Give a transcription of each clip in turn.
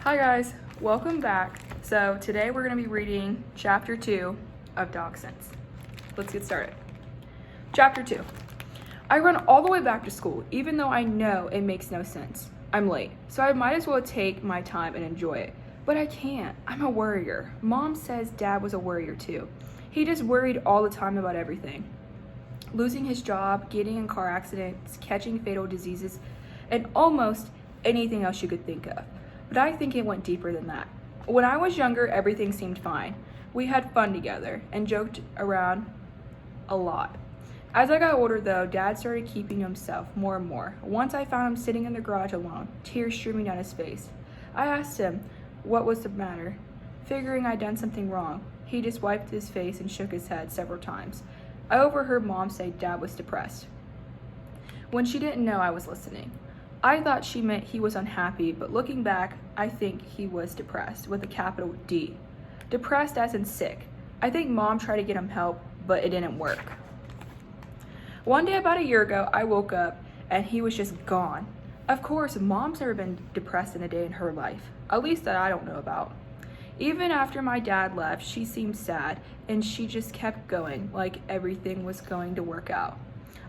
Hi guys, welcome back. So today we're going to be reading Chapter 2 of Dog Sense. Let's get started. Chapter 2. I run all the way back to school, even though I know it makes no sense. I'm late, so I might as well take my time and enjoy it. But I can't. I'm a worrier. Mom says Dad was a worrier too. He just worried all the time about everything. Losing his job, getting in car accidents, catching fatal diseases, and almost anything else you could think of. But I think it went deeper than that. When I was younger, everything seemed fine. We had fun together and joked around a lot. As I got older though, Dad started keeping himself more and more. Once I found him sitting in the garage alone, tears streaming down his face. I asked him what was the matter, figuring I'd done something wrong. He just wiped his face and shook his head several times. I overheard Mom say Dad was depressed, when she didn't know I was listening. I thought she meant he was unhappy, but looking back, I think he was depressed, with a capital D. Depressed as in sick. I think Mom tried to get him help, but it didn't work. One day about a year ago, I woke up and he was just gone. Of course, Mom's never been depressed in a day in her life, at least that I don't know about. Even after my dad left, she seemed sad, and she just kept going, like everything was going to work out.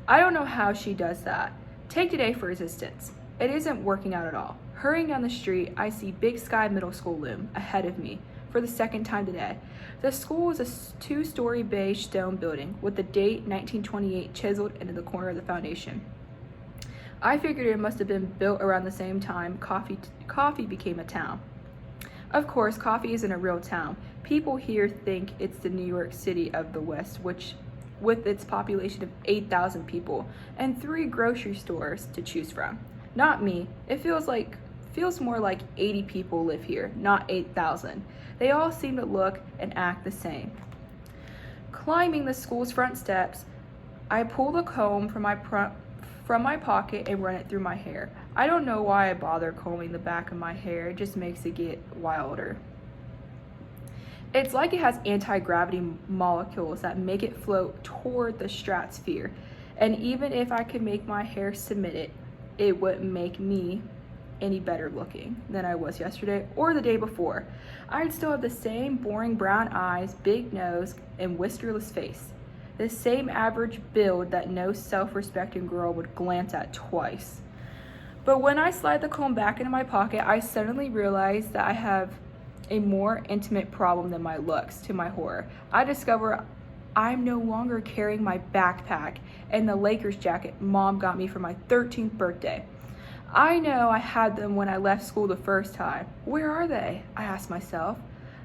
I don't know how she does that. Take today for instance. It isn't working out at all. Hurrying down the street, I see Big Sky Middle School loom ahead of me for the second time today. The school is a two-story beige stone building with the date 1928 chiseled into the corner of the foundation. I figured it must have been built around the same time coffee became a town. Of course, coffee isn't a real town. People here think it's the New York City of the West, which with its population of 8,000 people and 3 grocery stores to choose from. Not me. It feels more like 80 people live here, not 8,000. They all seem to look and act the same. Climbing the school's front steps, I pull the comb from my pocket and run it through my hair. I don't know why I bother combing the back of my hair, it just makes it get wilder. It's like it has anti-gravity molecules that make it float toward the stratosphere. And even if I could make my hair submit it, it wouldn't make me any better looking than I was yesterday or the day before. I'd still have the same boring brown eyes, big nose, and whiskerless face. The same average build that no self-respecting girl would glance at twice. But when I slide the comb back into my pocket, I suddenly realize that I have a more intimate problem than my looks, to my horror. I discover I'm no longer carrying my backpack and the Lakers jacket Mom got me for my 13th birthday. I know I had them when I left school the first time. Where are they? I asked myself.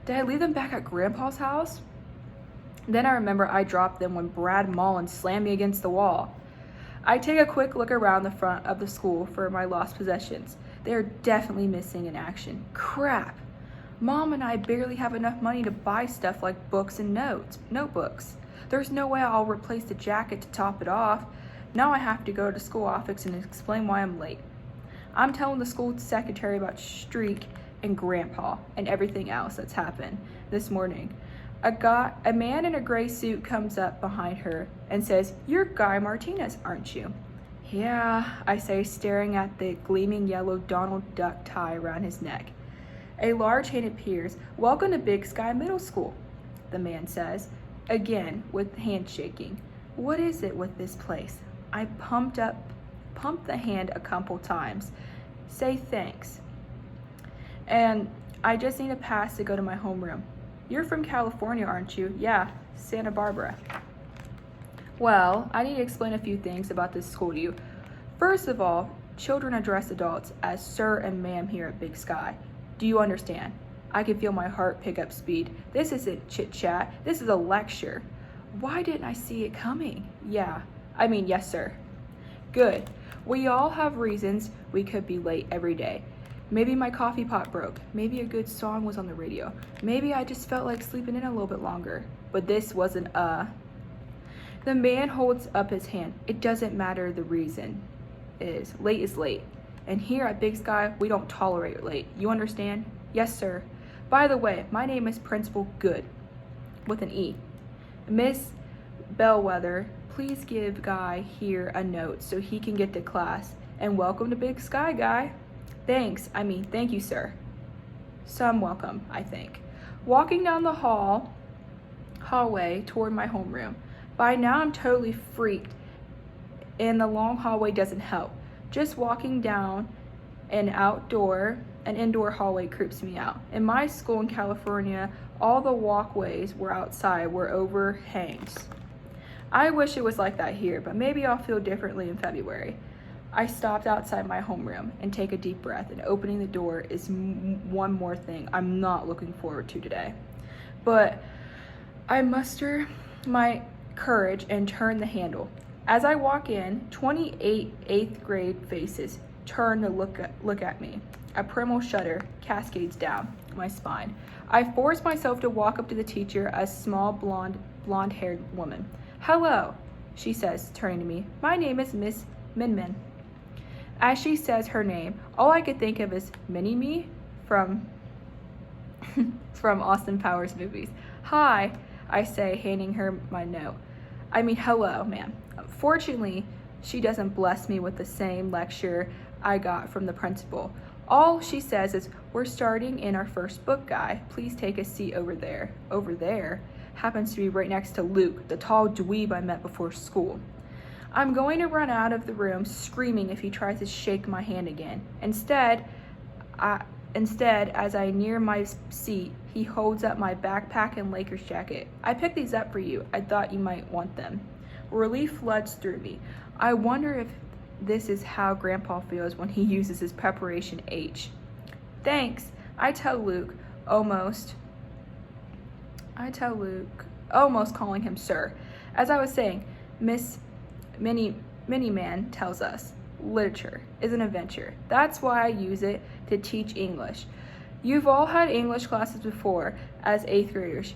Did I leave them back at Grandpa's house? Then I remember I dropped them when Brad Mullen slammed me against the wall. I take a quick look around the front of the school for my lost possessions. They are definitely missing in action. Crap! Mom and I barely have enough money to buy stuff like books and notebooks. There's no way I'll replace the jacket to top it off. Now I have to go to the school office and explain why I'm late. I'm telling the school secretary about Streak and Grandpa and everything else that's happened this morning. A man in a gray suit comes up behind her and says, "You're Guy Martinez, aren't you?" "Yeah," I say, staring at the gleaming yellow Donald Duck tie around his neck. A large hand appears. "Welcome to Big Sky Middle School," the man says, again with handshaking. What is it with this place? I pump the hand a couple times. Say thanks. And I just need a pass to go to my homeroom. "You're from California, aren't you?" "Yeah, Santa Barbara." Well, I need to explain a few things about this school to you. First of all, children address adults as sir and ma'am here at Big Sky. Do you understand? I can feel my heart pick up speed. This isn't chit-chat. This is a lecture. Why didn't I see it coming? Yes, sir. Good. We all have reasons we could be late every day. Maybe my coffee pot broke. Maybe a good song was on the radio. Maybe I just felt like sleeping in a little bit longer. But this wasn't The man holds up his hand. It doesn't matter the reason. Late is late. And here at Big Sky, we don't tolerate late. You understand? Yes, sir. By the way, my name is Principal Good, with an E. Miss Bellwether, please give Guy here a note so he can get to class. And welcome to Big Sky, Guy. Thank you, sir. Some welcome, I think. Walking down the hallway toward my homeroom. By now I'm totally freaked, and the long hallway doesn't help. Just walking down an indoor hallway creeps me out. In my school in California, all the walkways were overhangs. I wish it was like that here, but maybe I'll feel differently in February. I stopped outside my homeroom and take a deep breath, and opening the door is one more thing I'm not looking forward to today. But I muster my courage and turn the handle. As I walk in, 28 eighth grade faces turn to look at me. A primal shudder cascades down my spine. I force myself to walk up to the teacher, a small blonde-haired woman. "Hello," she says, turning to me. "My name is Miss Minmin." As she says her name, all I could think of is Mini-Me from Austin Powers movies. "Hi," I say, handing her my note. Hello, ma'am. Fortunately, she doesn't bless me with the same lecture I got from the principal. All she says is, "We're starting in our first book, guy. Please take a seat over there." Over there happens to be right next to Luke, the tall dweeb I met before school. I'm going to run out of the room screaming if he tries to shake my hand again. Instead, as I near my seat, he holds up my backpack and Lakers jacket. "I picked these up for you. I thought you might want them." Relief floods through me. I wonder if this is how Grandpa feels when he uses his preparation H. "Thanks," I tell Luke, almost calling him sir. As I was saying, Miss Miniman tells us, literature is an adventure. That's why I use it to teach English. You've all had English classes before as 8th graders.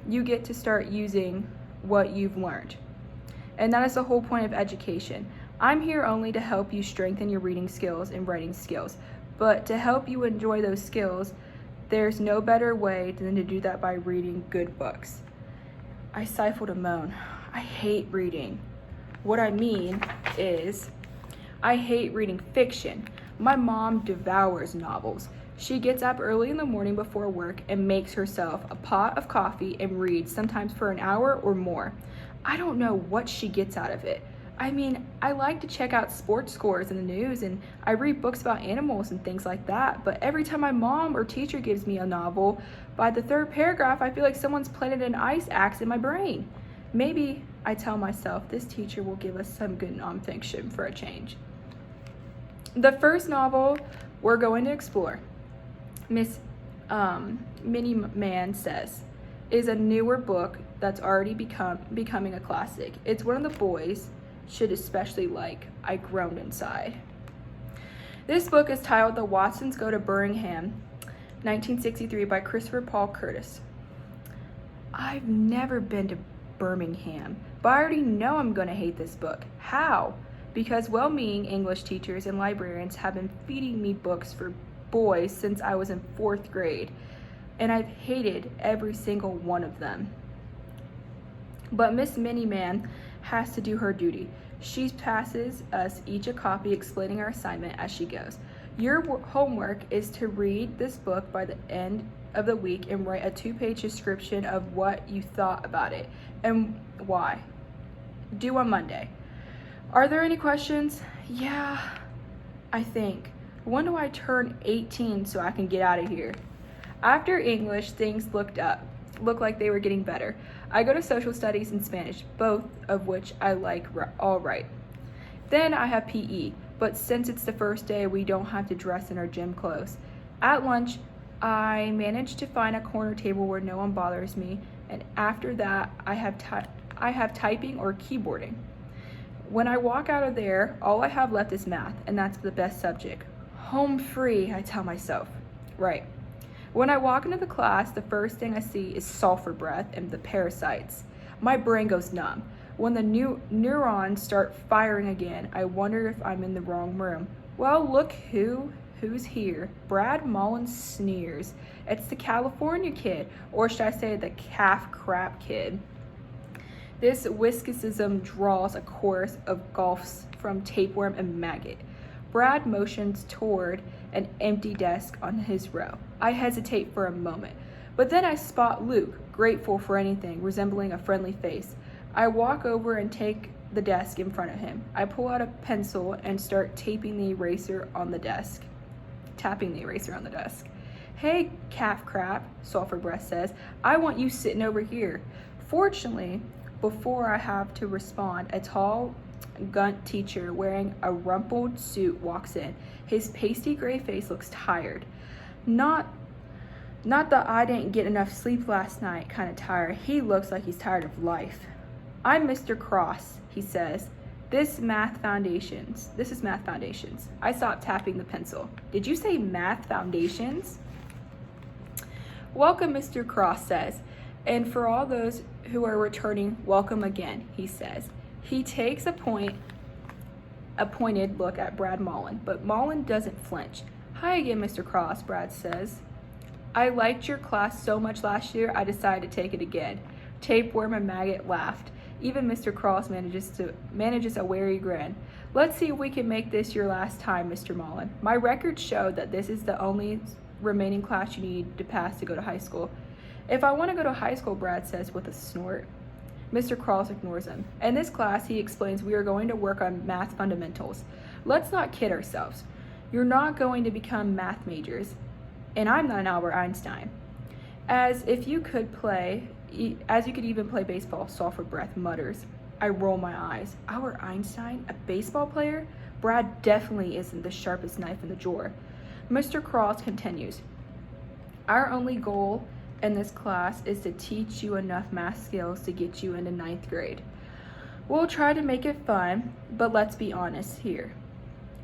You get to start using what you've learned. And that is the whole point of education. I'm here only to help you strengthen your reading skills and writing skills. But to help you enjoy those skills, there's no better way than to do that by reading good books. I stifled a moan. I hate reading. What I mean is, I hate reading fiction. My mom devours novels. She gets up early in the morning before work and makes herself a pot of coffee and reads, sometimes for an hour or more. I don't know what she gets out of it. I like to check out sports scores in the news, and I read books about animals and things like that, but every time my mom or teacher gives me a novel, by the third paragraph, I feel like someone's planted an ice axe in my brain. Maybe, I tell myself, this teacher will give us some good nonfiction for a change. The first novel we're going to explore, Miss Miniman says, is a newer book that's already becoming a classic. It's one of the boys should especially like. I groaned inside. This book is titled The Watsons Go to Birmingham, 1963, by Christopher Paul Curtis. I've never been to Birmingham, but I already know I'm going to hate this book. How? Because well-meaning English teachers and librarians have been feeding me books for boys since I was in 4th grade, and I've hated every single one of them. But Miss Miniman has to do her duty. She passes us each a copy explaining our assignment as she goes. Your homework is to read this book by the end of the week and write a 2-page description of what you thought about it and why. Due on Monday. Are there any questions? Yeah, I think. When do I turn 18 so I can get out of here? After English, things looked like they were getting better. I go to social studies and Spanish, both of which I like all right. Then I have PE, but since it's the first day, we don't have to dress in our gym clothes. At lunch, I manage to find a corner table where no one bothers me, and after that, I have typing or keyboarding. When I walk out of there, all I have left is math, and that's the best subject. Home free, I tell myself. Right. When I walk into the class, the first thing I see is sulfur breath and the parasites. My brain goes numb. When the neurons start firing again, I wonder if I'm in the wrong room. Well, look who's here. Brad Mullins sneers. It's the California kid, or should I say the calf crap kid. This whiskerism draws a chorus of gulfs from tapeworm and maggot. Brad motions toward an empty desk on his row. I hesitate for a moment, but then I spot Luke, grateful for anything resembling a friendly face. I walk over and take the desk in front of him. I pull out a pencil and start tapping the eraser on the desk. Hey, calf crap, Sulfur Breath says. I want you sitting over here. Fortunately, before I have to respond, a tall, gaunt teacher wearing a rumpled suit walks in. His pasty gray face looks tired. Not the I didn't get enough sleep last night kind of tired. He looks like he's tired of life. I'm Mr. Cross, he says. This is Math Foundations. I stopped tapping the pencil. Did you say Math Foundations? Welcome, Mr. Cross says. And for all those who are returning, welcome again, he says. He takes a pointed look at Brad Mullen, but Mullen doesn't flinch. Hi again, Mr. Cross, Brad says. I liked your class so much last year, I decided to take it again. Tapeworm and Maggot laughed. Even Mr. Cross manages a wary grin. Let's see if we can make this your last time, Mr. Mullen. My records show that this is the only remaining class you need to pass to go to high school. If I want to go to high school, Brad says with a snort. Mr. Cross ignores him. In this class, he explains we are going to work on math fundamentals. Let's not kid ourselves. You're not going to become math majors. And I'm not an Albert Einstein. As you could even play baseball, Sulfur Breath mutters. I roll my eyes. Albert Einstein, a baseball player? Brad definitely isn't the sharpest knife in the drawer. Mr. Cross continues. Our only goal in this class is to teach you enough math skills to get you into 9th grade. We'll try to make it fun, but let's be honest here.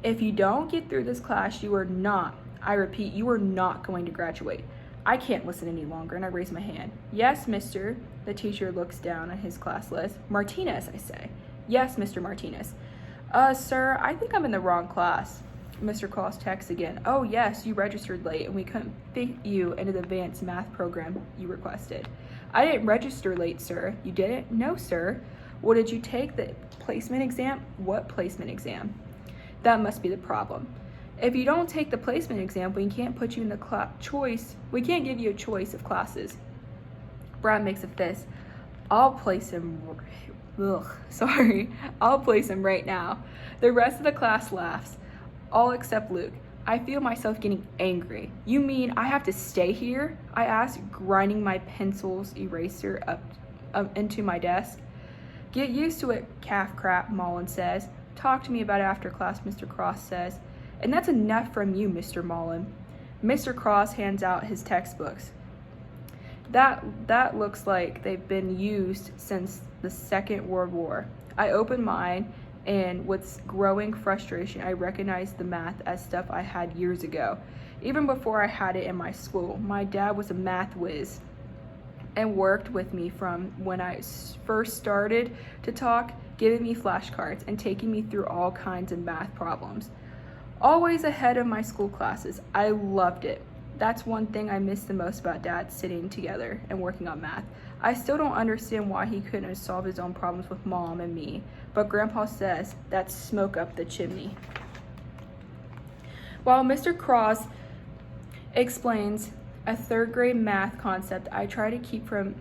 If you don't get through this class, you are not going to graduate. I can't listen any longer, and I raise my hand. Yes, mister. The teacher looks down at his class list. Martinez, I say. Yes, Mr. Martinez. Sir, I think I'm in the wrong class. Mr. Cross texts again. Oh, yes, you registered late, and we couldn't fit you into the advanced math program you requested. I didn't register late, sir. You didn't? No, sir. Well, did you take the placement exam? What placement exam? That must be the problem. If you don't take the placement exam, we can't put you in the we can't give you a choice of classes. Brad makes a fist. I'll place him right now. The rest of the class laughs, all except Luke. I feel myself getting angry. You mean I have to stay here? I ask, grinding my pencil's eraser up into my desk. Get used to it, calf crap, Mullen says. Talk to me about it after class, Mr. Cross says. And that's enough from you, Mr. Mullen. Mr. Cross hands out his textbooks. That looks like they've been used since the Second World War. I open mine, and with growing frustration, I recognize the math as stuff I had years ago. Even before I had it in my school, my dad was a math whiz and worked with me from when I first started to talk, giving me flashcards and taking me through all kinds of math problems. Always ahead of my school classes. I loved it. That's one thing I miss the most about Dad, sitting together and working on math. I still don't understand why he couldn't have solved his own problems with Mom and me, but Grandpa says that's smoke up the chimney. While Mr. Cross explains a 3rd grade math concept, I try to keep from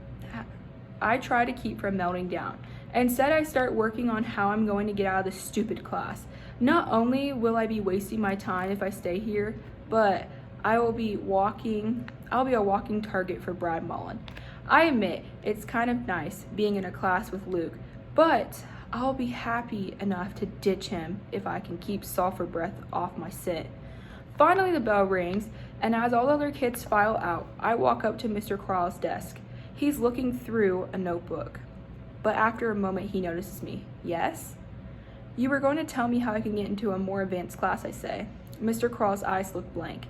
melting down. Instead, I start working on how I'm going to get out of this stupid class. Not only will I be wasting my time if I stay here, but I'll be a walking target for Brad Mullen. I admit it's kind of nice being in a class with Luke, but I'll be happy enough to ditch him if I can keep Sulfur Breath off my scent. Finally, the bell rings, and as all the other kids file out, I walk up to Mr. Cross's desk. He's looking through a notebook, but after a moment he notices me. Yes? You were going to tell me how I can get into a more advanced class, I say. Mr. Cross's eyes look blank,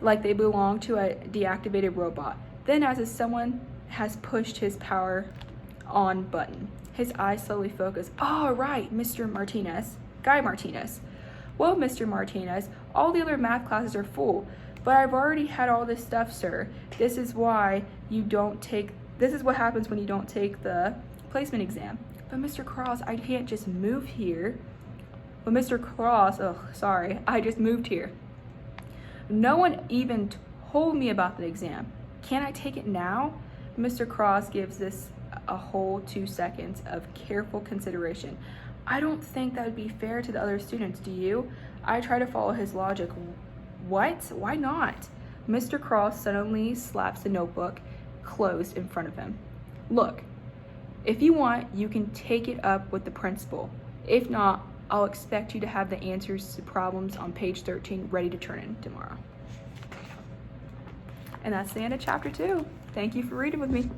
like they belong to a deactivated robot. Then, as if someone has pushed his power on button, his eyes slowly focus. Oh, right, Mr. Martinez. Guy Martinez. Well, Mr. Martinez, all the other math classes are full, but I've already had all this stuff, sir. This is what happens when you don't take the placement exam. But Mr. Cross, I can't just move here. But Mr. Cross, sorry, I just moved here. No one even told me about the exam. Can I take it now? Mr. Cross gives this a whole 2 seconds of careful consideration. I don't think that would be fair to the other students, do you? I try to follow his logic. What? Why not? Mr. Cross suddenly slaps the notebook closed in front of him. Look, if you want, you can take it up with the principal. If not, I'll expect you to have the answers to problems on page 13 ready to turn in tomorrow. And that's the end of chapter 2. Thank you for reading with me.